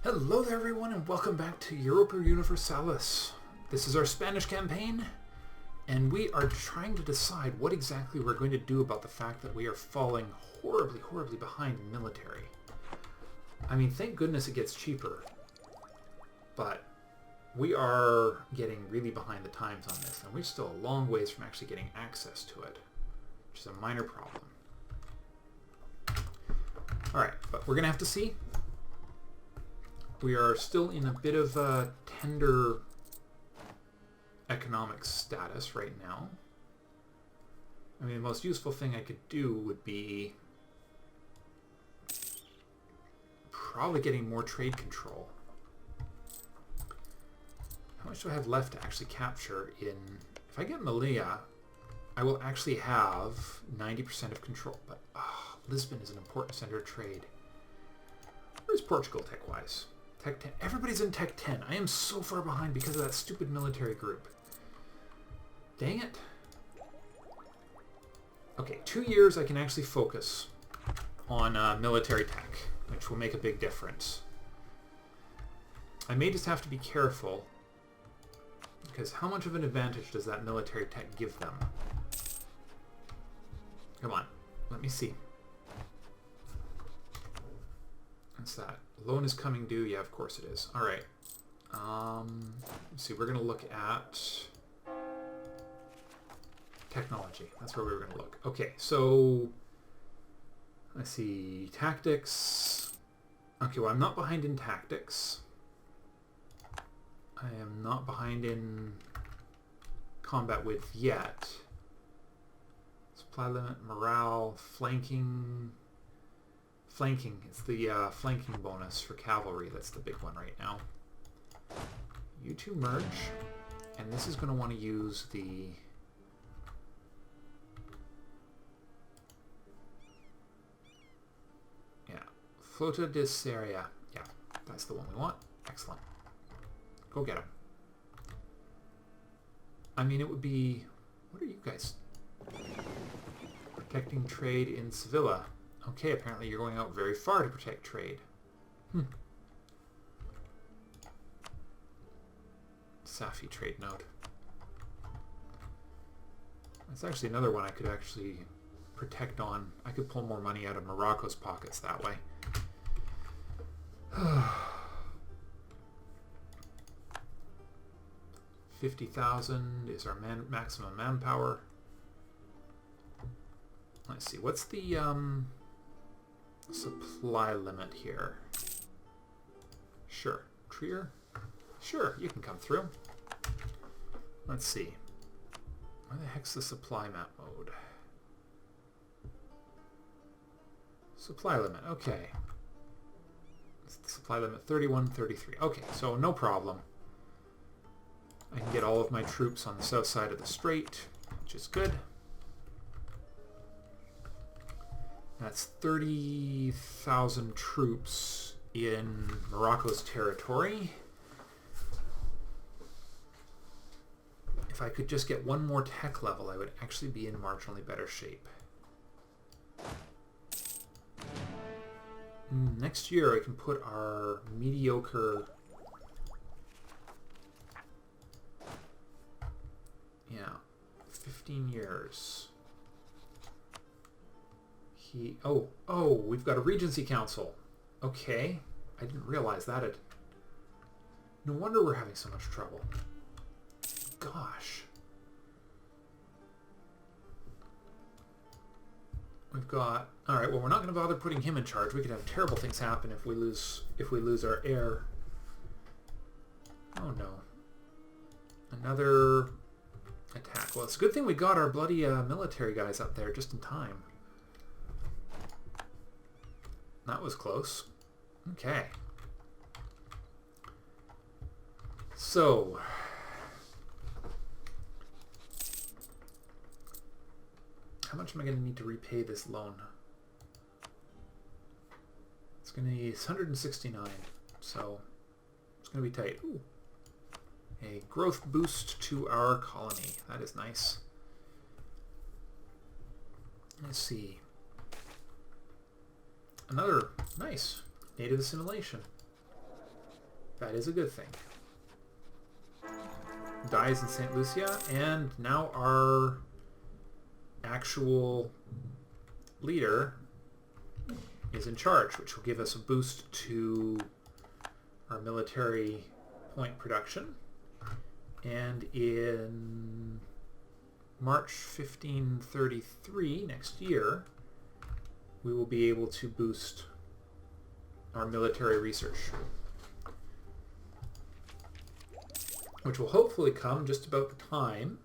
Hello there everyone and welcome back to Europa Universalis. This is our Spanish campaign and we are trying to decide what exactly we're going to do about the fact that we are falling horribly behind in military. I mean, thank goodness it gets cheaper, but we are getting really behind the times on this and we're still a long ways from actually getting access to it, which is a minor problem. Alright, but we're going to have to see. We are still in a bit of a tender economic status right now. I mean, the most useful thing I could do would be probably getting more trade control. How much do I have left to actually capture in... If I get Melilla, I will actually have 90% of control. But Lisbon is an important center of trade. Where's Portugal tech-wise? Tech 10. Everybody's in Tech 10. I am so far behind because of that stupid military group. Dang it. Okay, 2 years I can actually focus on military tech, which will make a big difference. I may just have to be careful, because how much of an advantage does that military tech give them? Come on, let me see. What's that? Loan is coming due. Yeah, of course it is. All right. Let's see. We're going to look at technology. That's where we were going to look. Okay, so let's see. Tactics. Okay, well, I'm not behind in tactics. I am not behind in combat width yet. Supply limit, morale, flanking. Flanking. It's the flanking bonus for cavalry. That's the big one right now. You two merge. And this is going to want to use the... Yeah. Flota de Seria. Yeah, that's the one we want. Excellent. Go get him. I mean, it would be... What are you guys? Protecting trade in Sevilla. Okay, apparently you're going out very far to protect trade. Safi trade node. That's actually another one I could actually protect on. I could pull more money out of Morocco's pockets that way. 50,000 is our maximum manpower. Let's see, what's the supply limit here? Sure. Trier? Sure, you can come through. Let's see. Where the heck's the supply map mode? Supply limit, okay. Supply limit 31, 33. Okay, so no problem. I can get all of my troops on the south side of the strait, which is good. That's 30,000 troops in Morocco's territory. If I could just get one more tech level, I would actually be in marginally better shape. Next year, I can put our mediocre... Yeah, 15 years. Oh, we've got a Regency Council. Okay. I didn't realize that. No wonder we're having so much trouble. Gosh. We've got... Alright, well, we're not going to bother putting him in charge. We could have terrible things happen if we lose our heir. Oh, no. Another attack. Well, it's a good thing we got our bloody military guys up there just in time. That was close. Okay. So, how much am I going to need to repay this loan? It's going to be 169, so it's going to be tight. Ooh. A growth boost to our colony. That is nice. Let's see. Another nice native assimilation. That is a good thing. Dies in St. Lucia, and now our actual leader is in charge, which will give us a boost to our military point production. And in March 1533, next year, we will be able to boost our military research, which will hopefully come just about the time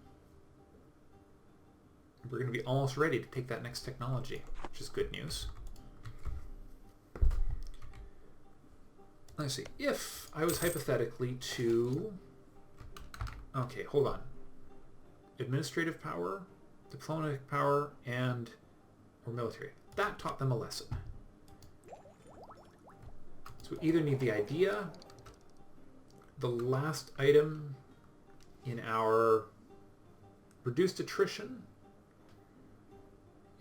we're going to be almost ready to take that next technology, which is good news. Let's see. If I was hypothetically to... Okay, hold on. Administrative power, diplomatic power, or military. That taught them a lesson. So we either need the idea, the last item in our reduced attrition,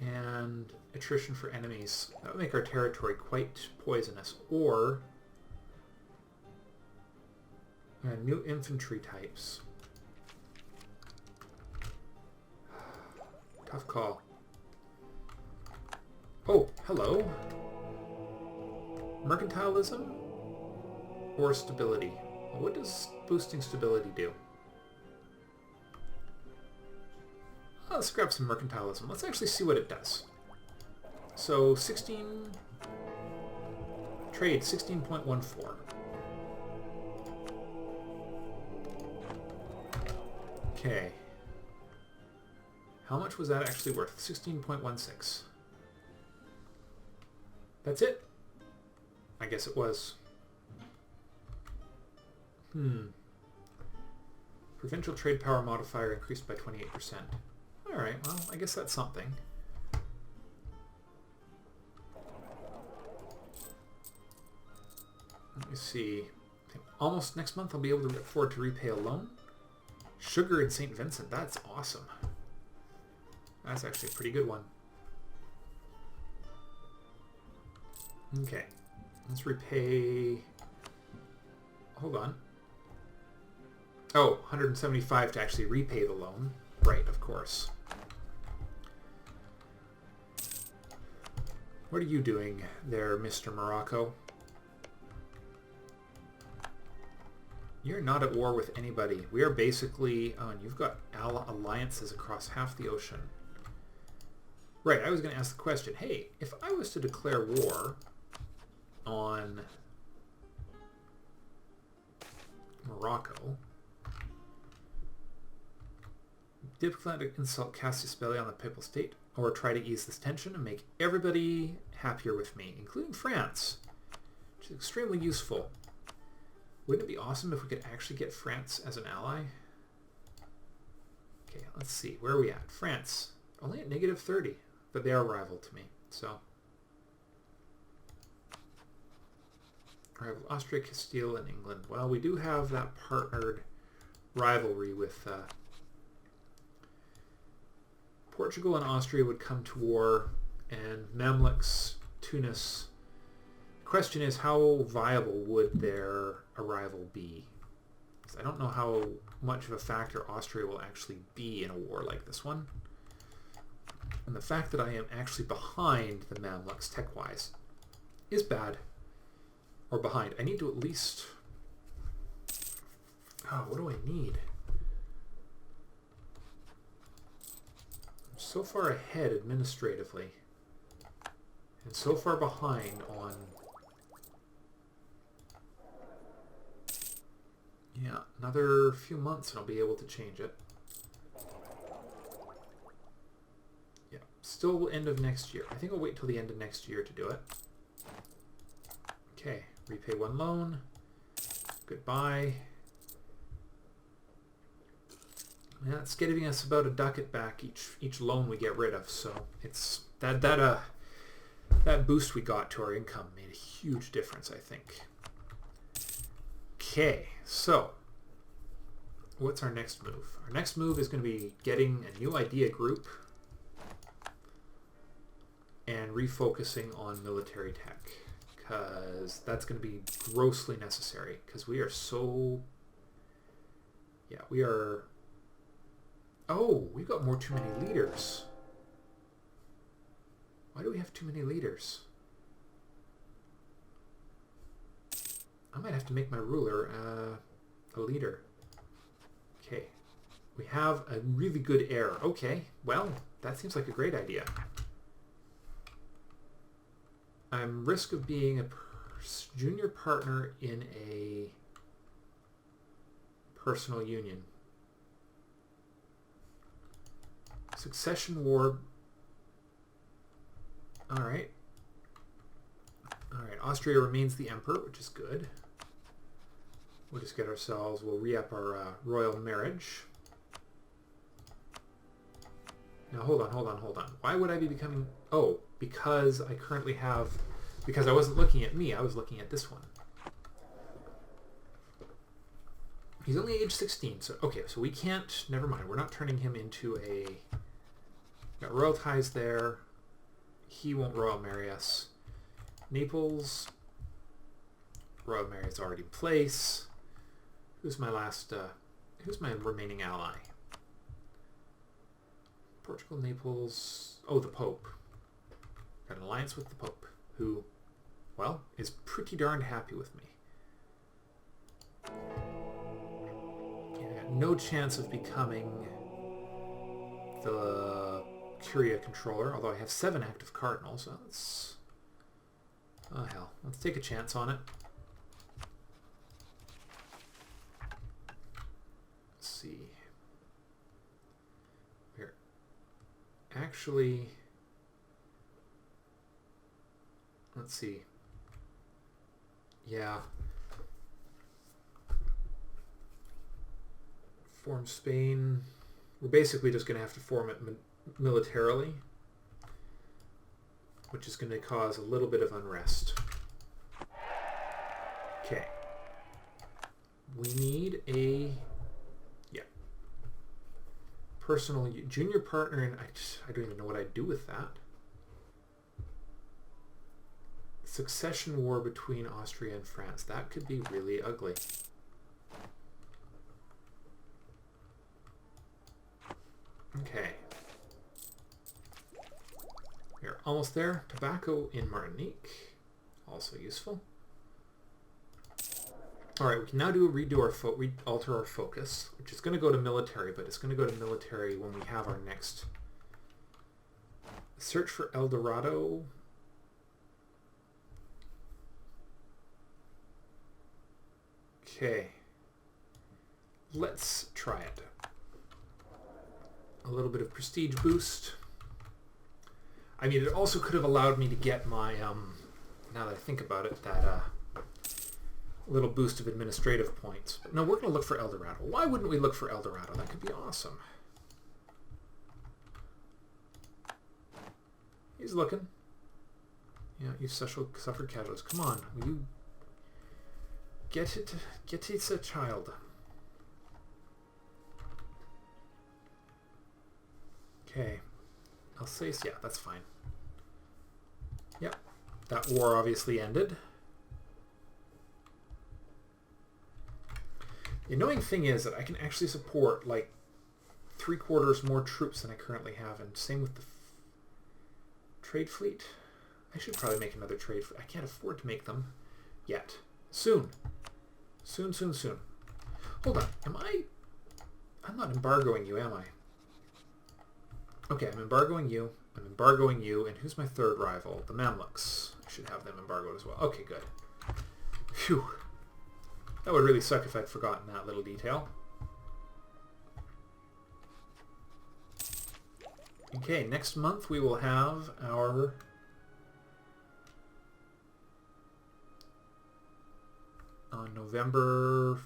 and attrition for enemies. That would make our territory quite poisonous. Or new infantry types. Tough call. Oh, hello. Mercantilism or stability? What does boosting stability do? Let's grab some mercantilism. Let's actually see what it does. So 16... Trade 16.14. Okay. How much was that actually worth? 16.16. That's it? I guess it was. Provincial trade power modifier increased by 28%. Alright, well, I guess that's something. Let me see. Almost next month I'll be able to afford to repay a loan. Sugar in St. Vincent, that's awesome. That's actually a pretty good one. Okay, let's repay... Hold on. Oh, 175 to actually repay the loan. Right, of course. What are you doing there, Mr. Morocco? You're not at war with anybody. We are basically... Oh, and you've got alliances across half the ocean. Right, I was going to ask the question, hey, if I was to declare war on Morocco, diplomatic insult Castile on the Papal State, or try to ease this tension and make everybody happier with me, including France, which is extremely useful. Wouldn't it be awesome if we could actually get France as an ally? Okay, let's see. Where are we at? France. Only at negative 30, but they are a rival to me, so. Rival Austria, Castile, and England. Well, we do have that partnered rivalry with Portugal and Austria would come to war, and Mamluks, Tunis. The question is, how viable would their arrival be? Because I don't know how much of a factor Austria will actually be in a war like this one. And the fact that I am actually behind the Mamluks tech-wise is bad. Or behind. I need to at least... Oh, what do I need? I'm so far ahead administratively. And so far behind on... Yeah, another few months and I'll be able to change it. Yeah, still end of next year. I think I'll wait till the end of next year to do it. Okay, repay one loan. Goodbye. Yeah, it's giving us about a ducat back each loan we get rid of, so it's that boost we got to our income made a huge difference, I think. Okay, so what's our next move? Our next move is going to be getting a new idea group and refocusing on military tech, because that's going to be grossly necessary, because we are so... Yeah, we are... Oh, we've got too many leaders. Why do we have too many leaders? I might have to make my ruler a leader. Okay. We have a really good heir. Okay, well, that seems like a great idea. I'm risk of being a junior partner in a personal union. Succession war. Alright. Alright, Austria remains the emperor, which is good. We'll just get ourselves, we'll re-up our royal marriage. Now hold on. Why would I be becoming... Oh, because I currently have... Because I wasn't looking at me, I was looking at this one. He's only age 16, so... Okay, so we can't... Never mind, we're not turning him into a... Got royal ties there. He won't royal marry us. Naples... Royal marry is already in place. Who's my last... who's my remaining ally? Portugal, Naples... Oh, the Pope. Got an alliance with the Pope, who, well, is pretty darned happy with me. Yeah, I got no chance of becoming the Curia controller, although I have 7 active cardinals, so let's... Oh, hell. Let's take a chance on it. Let's see. Actually, let's see. Yeah. Form Spain. We're basically just going to have to form it militarily, which is going to cause a little bit of unrest. Okay. We need a... Personal junior partner, and I don't even know what I'd do with that. Succession war between Austria and France. That could be really ugly. Okay. We're almost there. Tobacco in Martinique. Also useful. Alright, we can now redo our alter our focus, which is going to go to military, but it's going to go to military when we have our next search for El Dorado. Okay. Let's try it. A little bit of prestige boost. I mean, it also could have allowed me to get my, now that I think about it, that, little boost of administrative points. But no, we're going to look for El Dorado. Why wouldn't we look for El Dorado? That could be awesome. He's looking. Yeah, you suffered casualties. Come on, will you get it? Get it, a child. Okay. Alsace, yeah, that's fine. Yep. That war obviously ended. The annoying thing is that I can actually support like 3/4 more troops than I currently have, and same with the trade fleet. I should probably make another trade fleet. I can't afford to make them yet. Soon. Soon. Hold on. I'm not embargoing you, am I? Okay, I'm embargoing you. And who's my third rival? The Mamluks. I should have them embargoed as well. Okay, good. Phew. That would really suck if I'd forgotten that little detail. Okay, next month we will have our... on November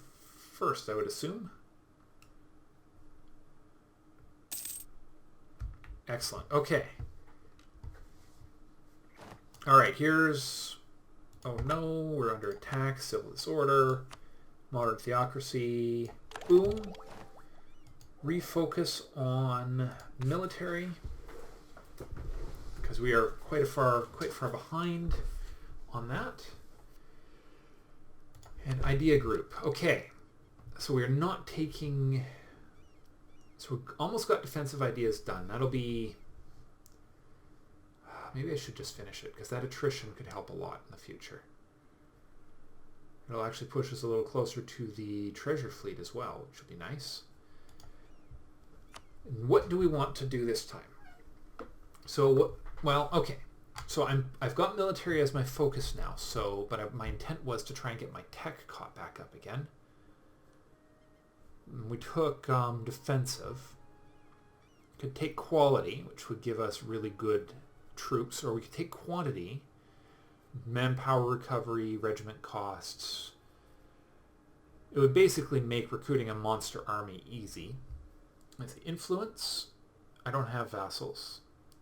1st, I would assume. Excellent. Okay. Alright, here's... Oh no, we're under attack, civil disorder, modern theocracy. Boom. Refocus on military, because we are quite far behind. on that. And idea group. Okay. So we're not taking... So we almost got defensive ideas done. That'll be... Maybe I should just finish it, because that attrition could help a lot in the future. It'll actually push us a little closer to the treasure fleet as well, which would be nice. And what do we want to do this time? So what... Well, okay. So I've got military as my focus now. So, but my intent was to try and get my tech caught back up again. We took defensive. Could take quality, which would give us really good troops, or we could take quantity, manpower recovery, regiment costs. It would basically make recruiting a monster army easy. Let's see, influence. I don't have vassals.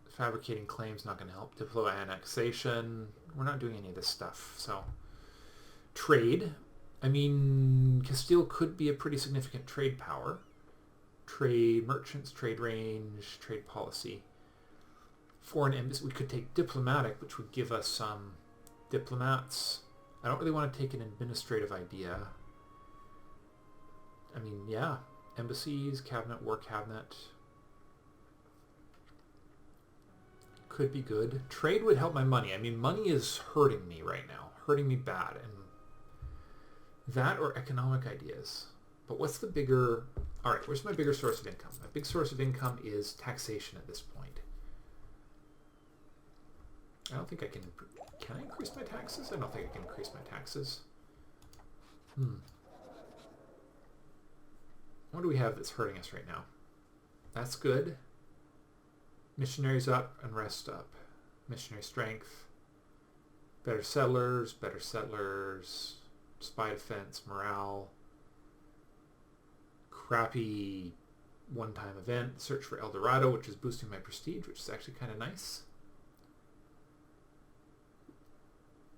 Fabricating claims not going to help. Diplo annexation. We're not doing any of this stuff. So trade. I mean, Castile could be a pretty significant trade power. Trade merchants, trade range, trade policy. Foreign embassy. We could take diplomatic, which would give us some diplomats. I don't really want to take an administrative idea. I mean, yeah. Embassies, cabinet, war cabinet. Could be good. Trade would help my money. I mean, money is hurting me right now. Hurting me bad. And that or economic ideas. But what's the bigger... Alright, where's my bigger source of income? My big source of income is taxation at this point. I don't think I can... Can I increase my taxes? I don't think I can increase my taxes. What do we have that's hurting us right now? That's good. Missionaries up and rest up. Missionary strength. Better settlers, spy defense, morale. Crappy one-time event. Search for El Dorado, which is boosting my prestige, which is actually kind of nice.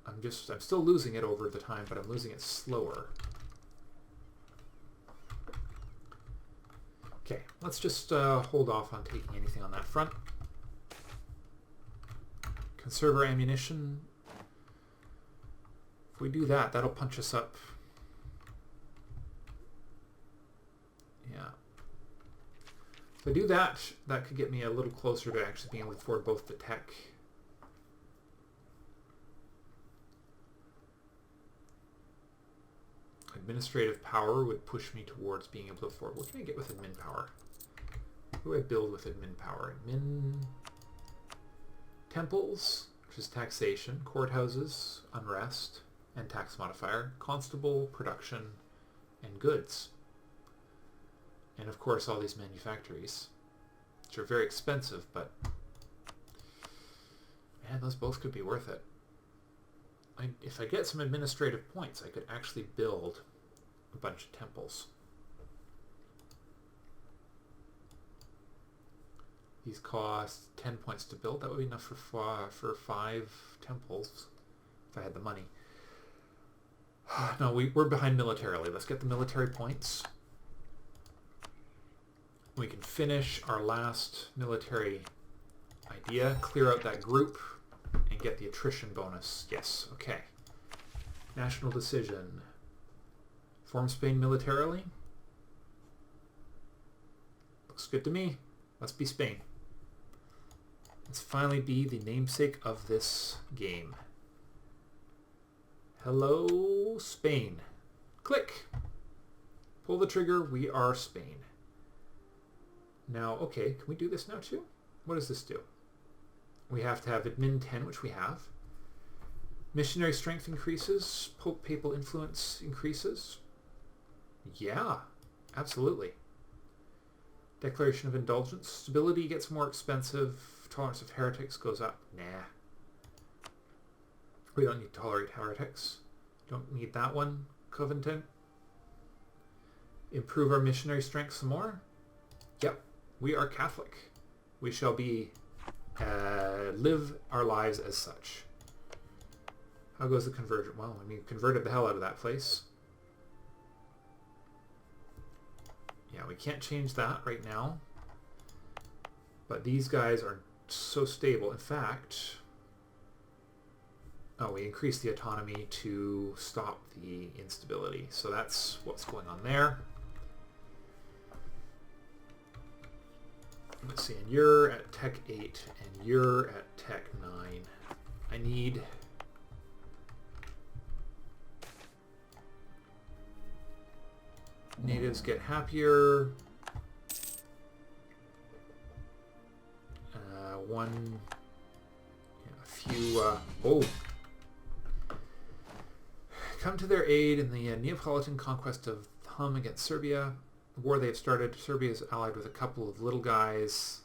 I'm still losing it over the time, but I'm losing it slower. Okay, let's just hold off on taking anything on that front. Conserve our ammunition. If we do that, that'll punch us up. Yeah. If I do that, that could get me a little closer to actually being able to afford both the tech. Administrative power would push me towards being able to afford. What can I get with admin power? What do I build with admin power? Admin temples, which is taxation, courthouses, unrest, and tax modifier, constable, production, and goods. And of course all these manufactories, which are very expensive, but man, those both could be worth it. If I get some administrative points, I could actually build a bunch of temples. These cost 10 points to build. That would be enough for 5 temples if I had the money. No, we're behind militarily. Let's get the military points. We can finish our last military idea, clear out that group, and get the attrition bonus. Yes, okay. National decision. Form Spain militarily. Looks good to me. Let's be Spain. Let's finally be the namesake of this game. Hello, Spain. Click. Pull the trigger. We are Spain. Now, okay, can we do this now too? What does this do? We have to have admin 10, which we have. Missionary strength increases. Pope papal influence increases. Yeah, absolutely. Declaration of indulgence. Stability gets more expensive. Tolerance of heretics goes up. Nah. We don't need to tolerate heretics. Don't need that one. Covington. Improve our missionary strength some more. Yep. We are Catholic. We shall be live our lives as such. How goes the conversion? Well, I mean, converted the hell out of that place. Yeah, we can't change that right now. But these guys are so stable. In fact, Oh, we increased the autonomy to stop the instability. So that's what's going on there. Let's see, and you're at Tech 8, and you're at Tech 9. I need... Natives get happier. A few... oh! Come to their aid in the Neapolitan conquest of Hum against Serbia. The war they have started. Serbia is allied with a couple of little guys.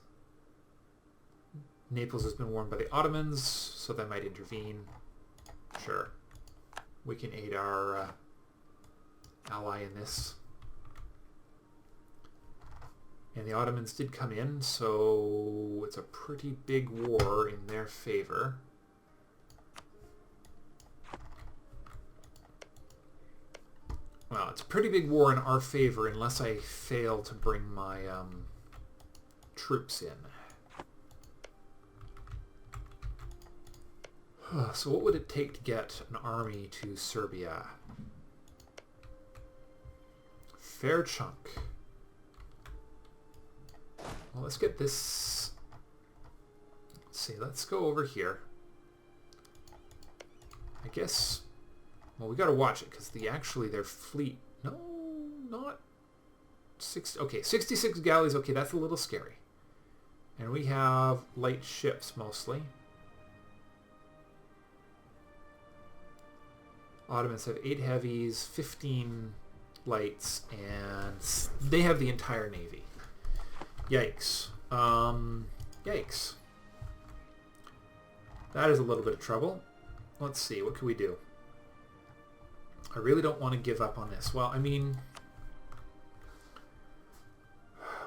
Naples has been warned by the Ottomans, so they might intervene. Sure. We can aid our ally in this. And the Ottomans did come in, so it's a pretty big war in their favor. Well, it's a pretty big war in our favor unless I fail to bring my troops in. So what would it take to get an army to Serbia? Fair chunk. Well, let's get this... Let's see, let's go over here. I guess... Well, we got to watch it because their fleet... No, not... 66 galleys. Okay, that's a little scary. And we have light ships mostly. Ottomans have 8 heavies, 15 lights, and they have the entire navy. Yikes. Yikes. That is a little bit of trouble. Let's see, what can we do? I really don't want to give up on this. Well, I mean,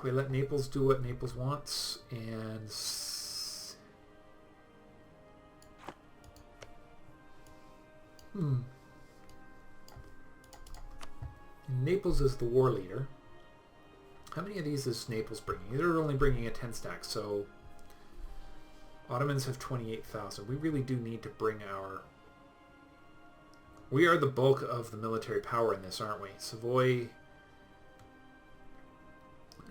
we let Naples do what Naples wants, and Naples is the war leader. How many of these is Naples bringing? They're only bringing a 10 stack, so Ottomans have 28,000. We really do need to bring our... We are the bulk of the military power in this, aren't we? Savoy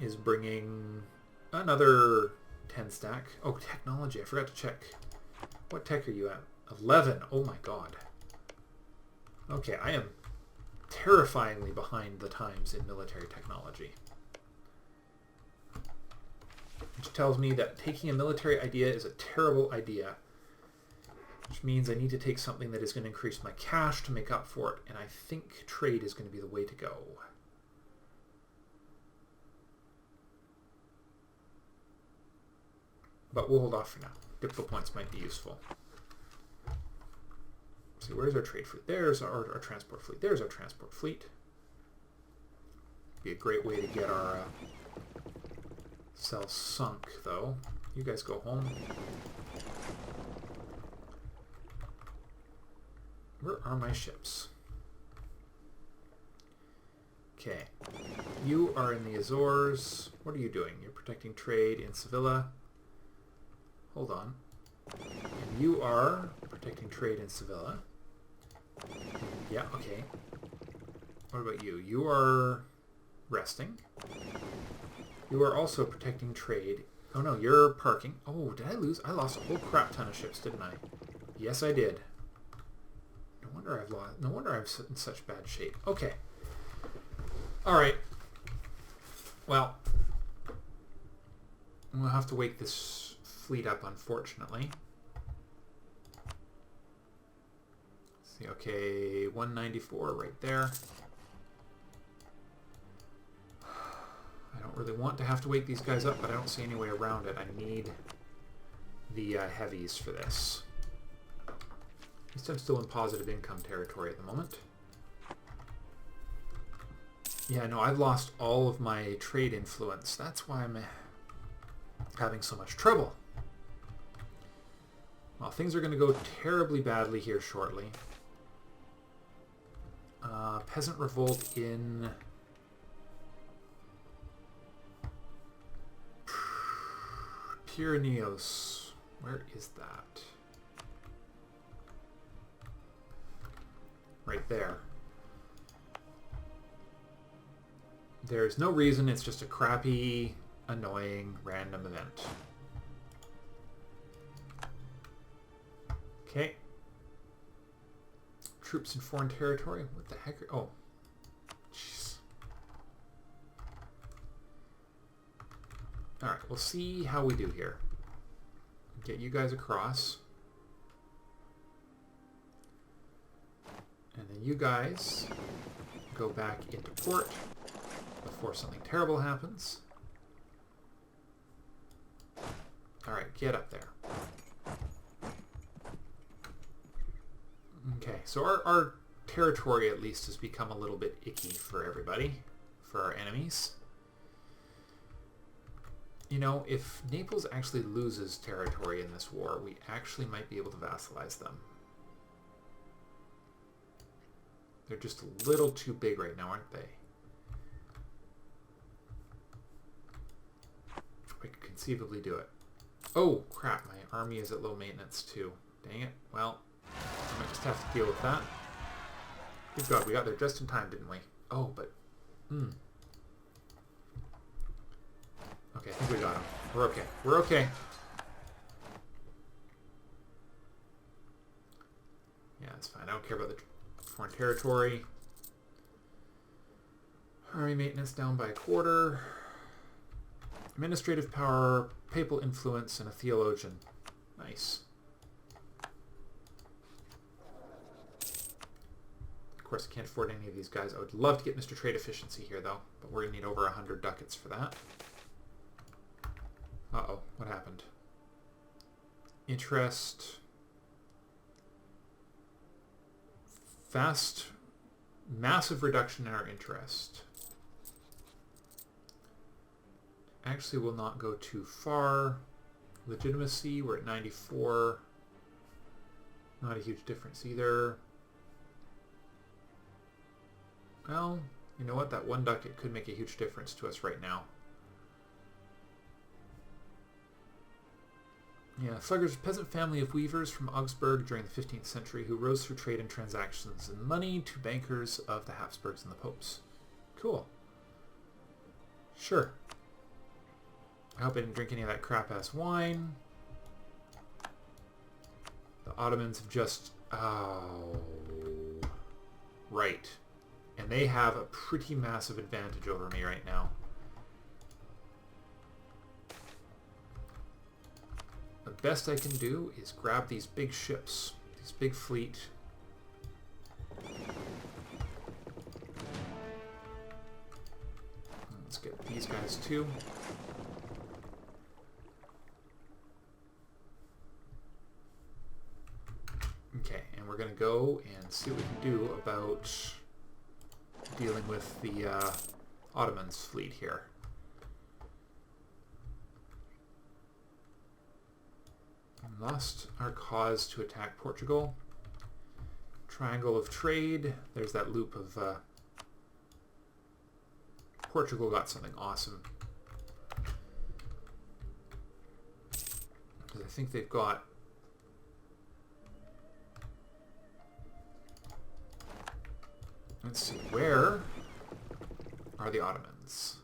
is bringing another 10 stack. Oh, technology. I forgot to check. What tech are you at? 11. Oh my god. Okay, I am terrifyingly behind the times in military technology. Which tells me that taking a military idea is a terrible idea. Which means I need to take something that is going to increase my cash to make up for it. And I think trade is going to be the way to go. But we'll hold off for now. Diplo points might be useful. See, where's our trade fleet? There's our transport fleet. There's our transport fleet. Be a great way to get our cell sunk, though. You guys go home. Where are my ships? Okay. You are in the Azores. What are you doing? You're protecting trade in Sevilla. Hold on. And you are protecting trade in Sevilla. Yeah, okay. What about you? You are resting. You are also protecting trade. Oh no, you're parking. Oh, did I lose? I lost a whole crap ton of ships, didn't I? Yes, I did. No wonder I'm in such bad shape. Okay. Alright. Well, we'll have to wake this fleet up, unfortunately. Let's see, okay, 194 right there. I don't really want to have to wake these guys up, but I don't see any way around it. I need the heavies for this. At least I'm still in positive income territory at the moment. Yeah, no, I've lost all of my trade influence. That's why I'm having so much trouble. Well, things are going to go terribly badly here shortly. Peasant revolt in... Pyrenees. Where is that? right there. There's no reason, it's just a crappy, annoying, random event. Okay. Troops in foreign territory? What the heck? Oh. Jeez. Alright, we'll see how we do here. Get you guys across. And then you guys go back into port before something terrible happens. Alright, get up there. Okay, so our territory at least has become a little bit icky for everybody, for our enemies. You know, if Naples actually loses territory in this war, we actually might be able to vassalize them. They're just a little too big right now, aren't they? We could conceivably do it. Oh, crap, my army is at low maintenance too. Dang it. Well, I might just have to deal with that. Good God, we got there just in time, didn't we? Oh, but... Okay, I think we got him. We're okay. We're okay. Yeah, that's fine. I don't care about the foreign territory. Army maintenance down by a quarter. Administrative power, papal influence, and a theologian. Nice. Of course, I can't afford any of these guys. I would love to get Mr. Trade Efficiency here, though. But we're going to need over 100 ducats for that. Uh-oh. What happened? Interest. Fast. Massive reduction in our interest. Actually will not go too far. Legitimacy, we're at 94. Not a huge difference either. Well, you know what? That one ducat could make a huge difference to us right now. Yeah, Thuggers, a peasant family of weavers from Augsburg during the 15th century who rose through trade and transactions and money to bankers of the Habsburgs and the popes. Cool. Sure. I hope I didn't drink any of that crap-ass wine. The Ottomans have just... Oh... Right. And they have a pretty massive advantage over me right now. The best I can do is grab these big ships, this big fleet. Let's get these guys too. Okay, and we're going to go and see what we can do about dealing with the Ottomans fleet here. Lost our cause to attack Portugal. Triangle of trade. There's that loop of Portugal got something awesome. Because I think they've got... Let's see, where are the Ottomans?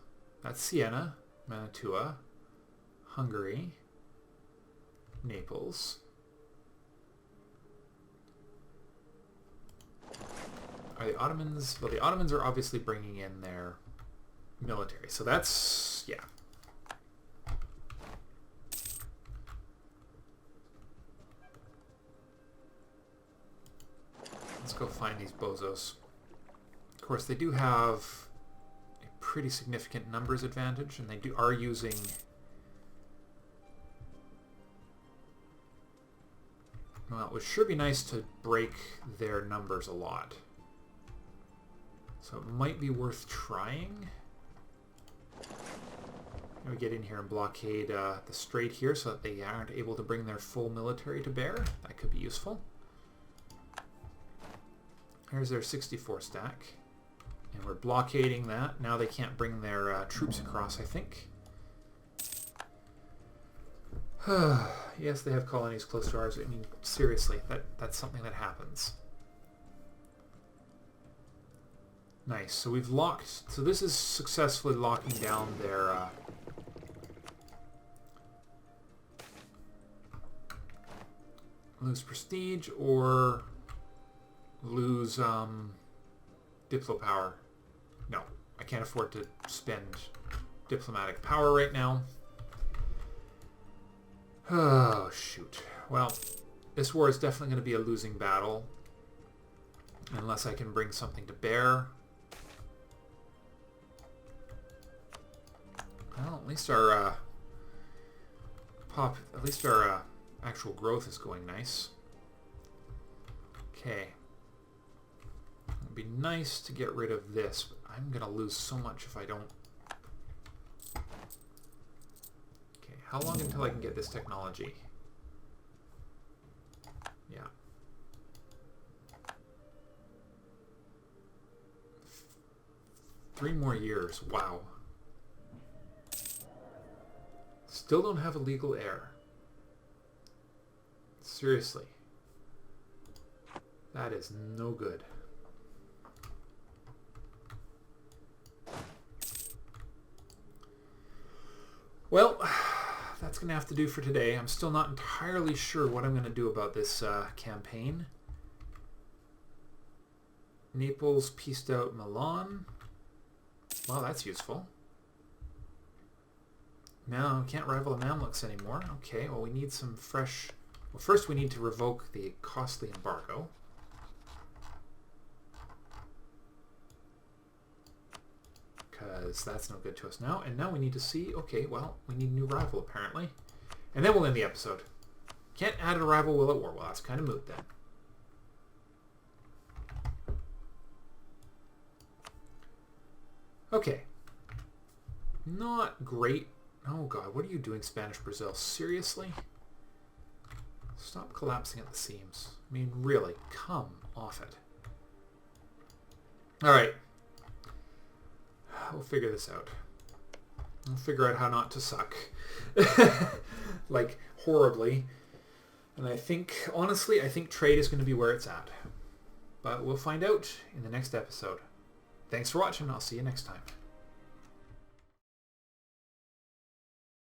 That's Siena, Mantua, Hungary, Naples. Are the Ottomans... Well, the Ottomans are obviously bringing in their military. So that's... yeah. Let's go find these bozos. Of course, they do have a pretty significant numbers advantage, and they are using... Well, it would sure be nice to break their numbers a lot. So it might be worth trying. We get in here and blockade the strait here so that they aren't able to bring their full military to bear. That could be useful. Here's their 64 stack. And we're blockading that. Now they can't bring their troops across, I think. Yes, they have colonies close to ours. I mean, seriously, that's something that happens. Nice. So we've locked... So this is successfully locking down their... lose prestige or lose diplo power. No, I can't afford to spend diplomatic power right now. Oh, shoot. Well, this war is definitely going to be a losing battle. Unless I can bring something to bear. Well, at least our actual growth is going nice. Okay. It'd be nice to get rid of this, but I'm going to lose so much if I don't. Okay, how long until I can get this technology? Yeah. Three more years. Wow. Still don't have a legal heir. Seriously. That is no good. Well, that's going to have to do for today. I'm still not entirely sure what I'm going to do about this campaign. Naples pieced out Milan. Well, that's useful. No, can't rival the Mamluks anymore. Okay, well we need some fresh... Well, first we need to revoke the costly embargo. Because that's no good to us now. And now we need to see... Okay, well, we need a new rival apparently. And then we'll end the episode. Can't add a rival while at war. Well, that's kind of moot then. Okay. Not great. Oh god, what are you doing, Spanish Brazil? Seriously? Stop collapsing at the seams. I mean, really, come off it. Alright. We'll figure this out. We'll figure out how not to suck. Like, horribly. And I think, honestly, I think trade is going to be where it's at. But we'll find out in the next episode. Thanks for watching. I'll see you next time.